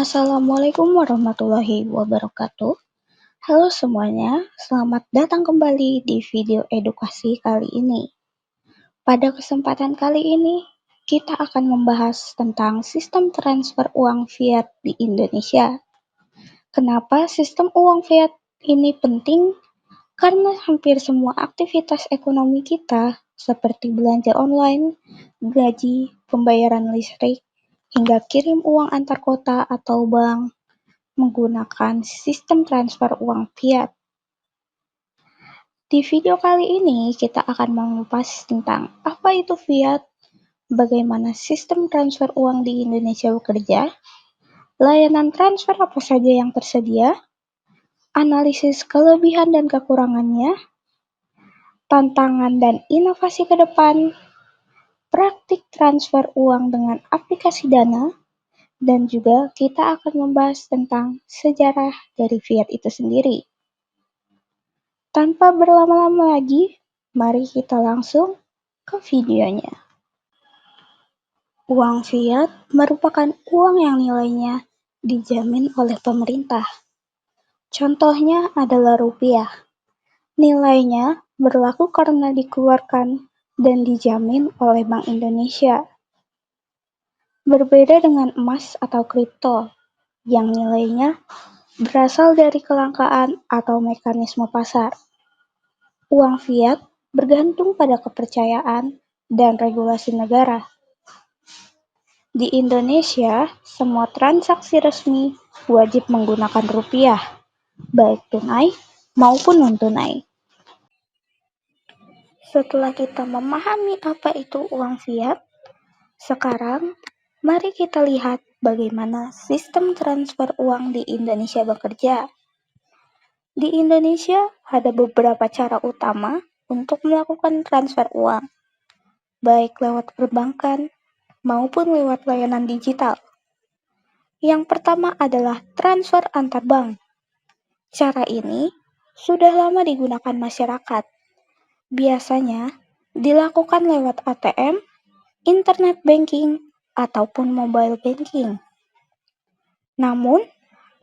Assalamualaikum warahmatullahi wabarakatuh. Halo semuanya, selamat datang kembali di video edukasi kali ini. Pada kesempatan kali ini, kita akan membahas tentang sistem transfer uang fiat di Indonesia. Kenapa sistem uang fiat ini penting? Karena hampir semua aktivitas ekonomi kita, seperti belanja online, gaji, pembayaran listrik, hingga kirim uang antar kota atau bank, menggunakan sistem transfer uang fiat. Di video kali ini, kita akan mengupas tentang apa itu fiat, bagaimana sistem transfer uang di Indonesia bekerja, layanan transfer apa saja yang tersedia, analisis kelebihan dan kekurangannya, tantangan dan inovasi ke depan, praktik transfer uang dengan aplikasi Dana, dan juga kita akan membahas tentang sejarah dari fiat itu sendiri. Tanpa berlama-lama lagi, mari kita langsung ke videonya. Uang fiat merupakan uang yang nilainya dijamin oleh pemerintah. Contohnya adalah rupiah. Nilainya berlaku karena dikeluarkan dan dijamin oleh Bank Indonesia. Berbeda dengan emas atau kripto, yang nilainya berasal dari kelangkaan atau mekanisme pasar. Uang fiat bergantung pada kepercayaan dan regulasi negara. Di Indonesia, semua transaksi resmi wajib menggunakan rupiah, baik tunai maupun non-tunai. Setelah kita memahami apa itu uang fiat, sekarang mari kita lihat bagaimana sistem transfer uang di Indonesia bekerja. Di Indonesia ada beberapa cara utama untuk melakukan transfer uang, baik lewat perbankan maupun lewat layanan digital. Yang pertama adalah transfer antar bank. Cara ini sudah lama digunakan masyarakat. Biasanya dilakukan lewat ATM, internet banking, ataupun mobile banking. Namun,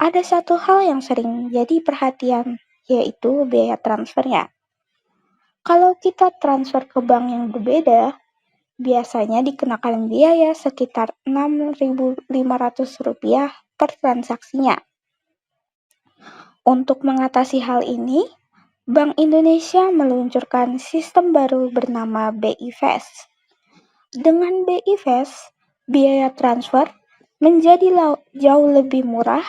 ada satu hal yang sering jadi perhatian, yaitu biaya transfernya. Kalau kita transfer ke bank yang berbeda, biasanya dikenakan biaya sekitar Rp6.500 per transaksinya. Untuk mengatasi hal ini, Bank Indonesia meluncurkan sistem baru bernama BI Fast. Dengan BI Fast, biaya transfer menjadi jauh lebih murah,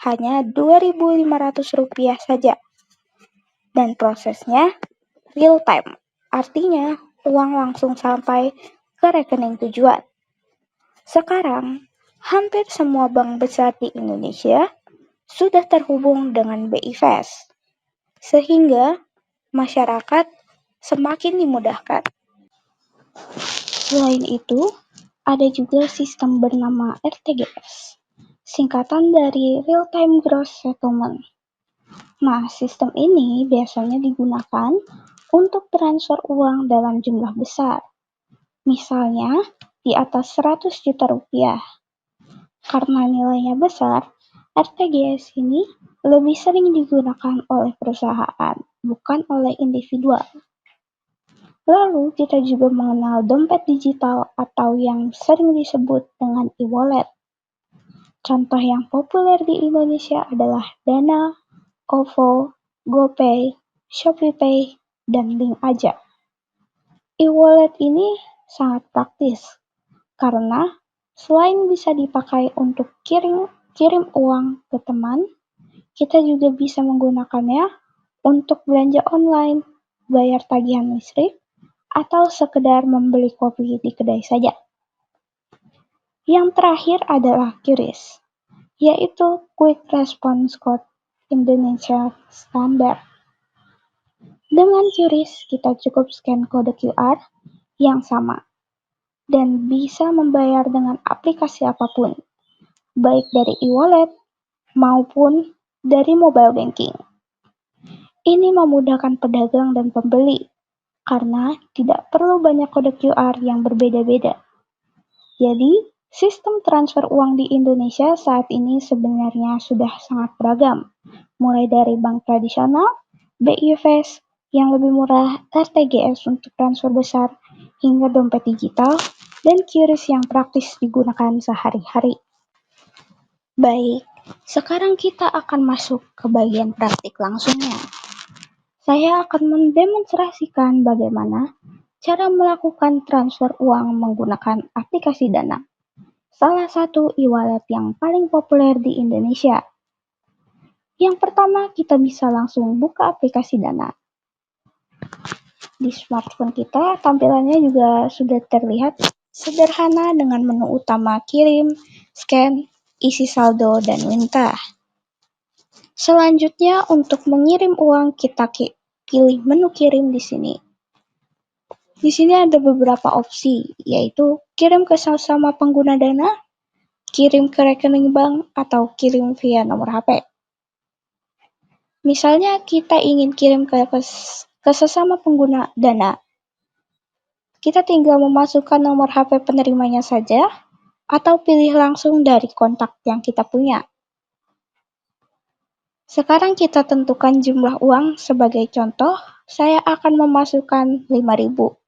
hanya Rp2.500 saja. Dan prosesnya real time, artinya uang langsung sampai ke rekening tujuan. Sekarang, hampir semua bank besar di Indonesia sudah terhubung dengan BI Fast, sehingga masyarakat semakin dimudahkan. Selain itu, ada juga sistem bernama RTGS, singkatan dari Real Time Gross Settlement. Nah, sistem ini biasanya digunakan untuk transfer uang dalam jumlah besar. Misalnya, di atas Rp100 juta. Karena nilainya besar, RTGS ini lebih sering digunakan oleh perusahaan, bukan oleh individual. Lalu, kita juga mengenal dompet digital atau yang sering disebut dengan e-wallet. Contoh yang populer di Indonesia adalah Dana, OVO, GoPay, ShopeePay, dan Link Aja. E-wallet ini sangat praktis karena selain bisa dipakai untuk kirim uang ke teman, kita juga bisa menggunakannya untuk belanja online, bayar tagihan listrik, atau sekedar membeli kopi di kedai saja. Yang terakhir adalah QRIS, yaitu Quick Response Code Indonesia Standard. Dengan QRIS, kita cukup scan kode QR yang sama dan bisa membayar dengan aplikasi apapun, baik dari e-wallet maupun dari mobile banking. Ini memudahkan pedagang dan pembeli karena tidak perlu banyak kode QR yang berbeda-beda. Jadi, Sistem transfer uang di Indonesia saat ini sebenarnya sudah sangat beragam, mulai dari bank tradisional, BI Fast yang lebih murah, RTGS untuk transfer besar, hingga dompet digital, dan QRIS yang praktis digunakan sehari-hari. Baik, sekarang kita akan masuk ke bagian praktik langsungnya. Saya akan mendemonstrasikan bagaimana cara melakukan transfer uang menggunakan aplikasi Dana, salah satu e-wallet yang paling populer di Indonesia. Yang pertama, kita bisa langsung buka aplikasi Dana. Di smartphone kita, tampilannya juga sudah terlihat sederhana dengan menu utama kirim, scan, isi saldo, dan minta. Selanjutnya, untuk mengirim uang, kita pilih menu kirim di sini. Di sini ada beberapa opsi, yaitu kirim ke sesama pengguna Dana, kirim ke rekening bank, atau kirim via nomor HP. Misalnya kita ingin kirim ke sesama pengguna Dana, kita tinggal memasukkan nomor HP penerimanya saja, atau pilih langsung dari kontak yang kita punya. Sekarang kita tentukan jumlah uang, sebagai contoh, saya akan memasukkan 5.000.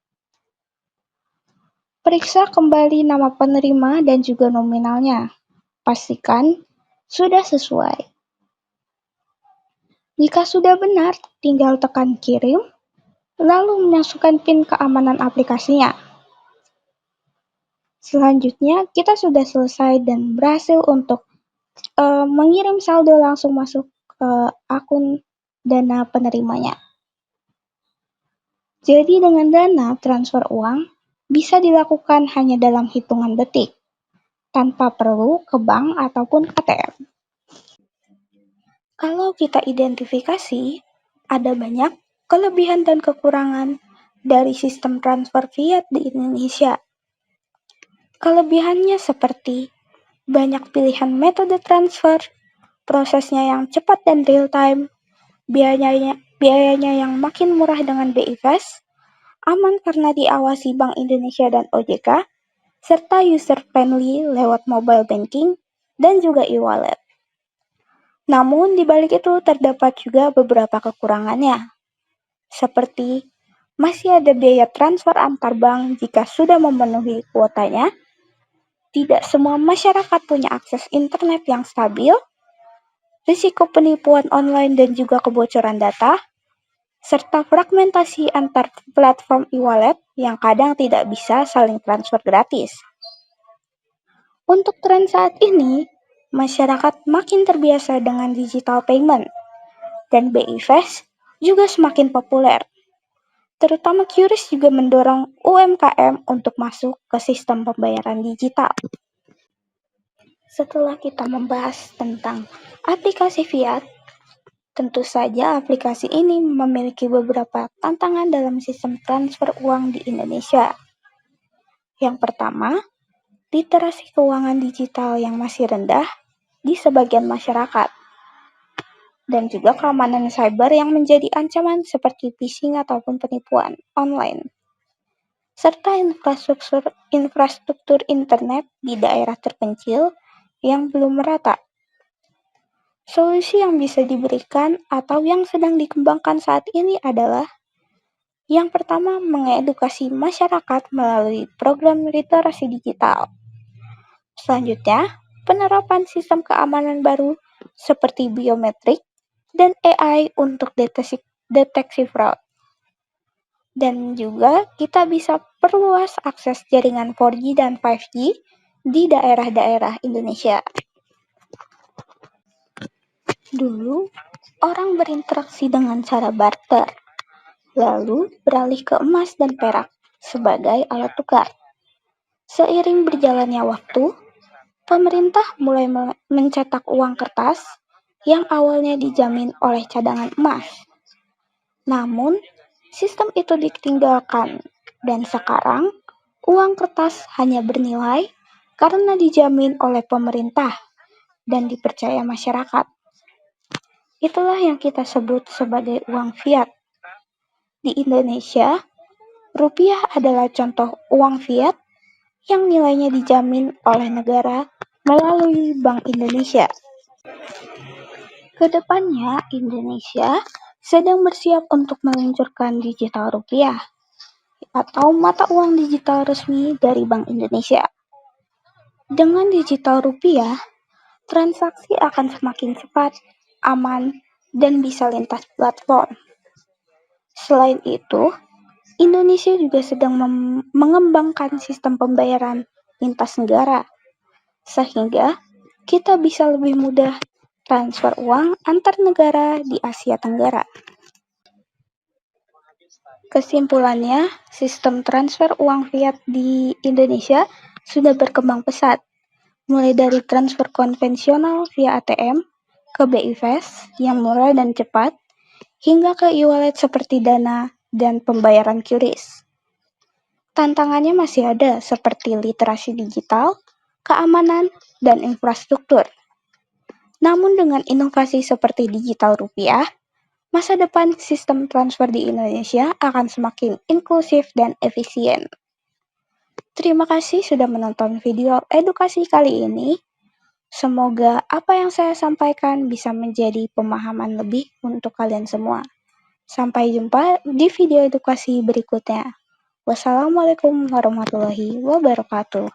Periksa kembali nama penerima dan juga nominalnya. Pastikan sudah sesuai. Jika sudah benar, tinggal tekan kirim, lalu masukkan PIN keamanan aplikasinya. Selanjutnya, kita sudah selesai dan berhasil untuk mengirim saldo langsung masuk ke akun Dana penerimanya. Jadi dengan Dana, transfer uang bisa dilakukan hanya dalam hitungan detik, tanpa perlu ke bank ataupun ATM. Kalau kita identifikasi, ada banyak kelebihan dan kekurangan dari sistem transfer fiat di Indonesia. Kelebihannya seperti banyak pilihan metode transfer, prosesnya yang cepat dan real time, biayanya yang makin murah dengan BI Fast, aman karena diawasi Bank Indonesia dan OJK, serta user-friendly lewat mobile banking dan juga e-wallet. Namun, di balik itu terdapat juga beberapa kekurangannya, seperti masih ada biaya transfer antar bank jika sudah memenuhi kuotanya, tidak semua masyarakat punya akses internet yang stabil, risiko penipuan online dan juga kebocoran data, serta fragmentasi antar platform e-wallet yang kadang tidak bisa saling transfer gratis. Untuk tren saat ini, masyarakat makin terbiasa dengan digital payment, dan BI Fast juga semakin populer. Terutama QRIS juga mendorong UMKM untuk masuk ke sistem pembayaran digital. Setelah kita membahas tentang aplikasi fiat, tentu saja aplikasi ini memiliki beberapa tantangan dalam sistem transfer uang di Indonesia. Yang pertama, literasi keuangan digital yang masih rendah di sebagian masyarakat, dan juga keamanan cyber yang menjadi ancaman seperti phishing ataupun penipuan online, serta infrastruktur internet di daerah terpencil yang belum merata. Solusi yang bisa diberikan atau yang sedang dikembangkan saat ini adalah yang pertama, mengedukasi masyarakat melalui program literasi digital. Selanjutnya, penerapan sistem keamanan baru seperti biometrik dan AI untuk deteksi fraud. Dan juga kita bisa perluas akses jaringan 4G dan 5G di daerah-daerah Indonesia. Dulu, orang berinteraksi dengan cara barter, lalu beralih ke emas dan perak sebagai alat tukar. Seiring berjalannya waktu, pemerintah mulai mencetak uang kertas yang awalnya dijamin oleh cadangan emas. Namun, sistem itu ditinggalkan, dan sekarang uang kertas hanya bernilai karena dijamin oleh pemerintah dan dipercaya masyarakat. Itulah yang kita sebut sebagai uang fiat. Di Indonesia, rupiah adalah contoh uang fiat yang nilainya dijamin oleh negara melalui Bank Indonesia. Kedepannya, Indonesia sedang bersiap untuk meluncurkan digital rupiah atau mata uang digital resmi dari Bank Indonesia. Dengan digital rupiah, transaksi akan semakin cepat, aman, dan bisa lintas platform. Selain itu, Indonesia juga sedang mengembangkan sistem pembayaran lintas negara, sehingga kita bisa lebih mudah transfer uang antar negara di Asia Tenggara. Kesimpulannya, sistem transfer uang fiat di Indonesia sudah berkembang pesat, mulai dari transfer konvensional via ATM ke BI Fast yang murah dan cepat, hingga ke e-wallet seperti Dana dan pembayaran QRIS. Tantangannya masih ada seperti literasi digital, keamanan, dan infrastruktur. Namun dengan inovasi seperti digital rupiah, masa depan sistem transfer di Indonesia akan semakin inklusif dan efisien. Terima kasih sudah menonton video edukasi kali ini. Semoga apa yang saya sampaikan bisa menjadi pemahaman lebih untuk kalian semua. Sampai jumpa di video edukasi berikutnya. Wassalamualaikum warahmatullahi wabarakatuh.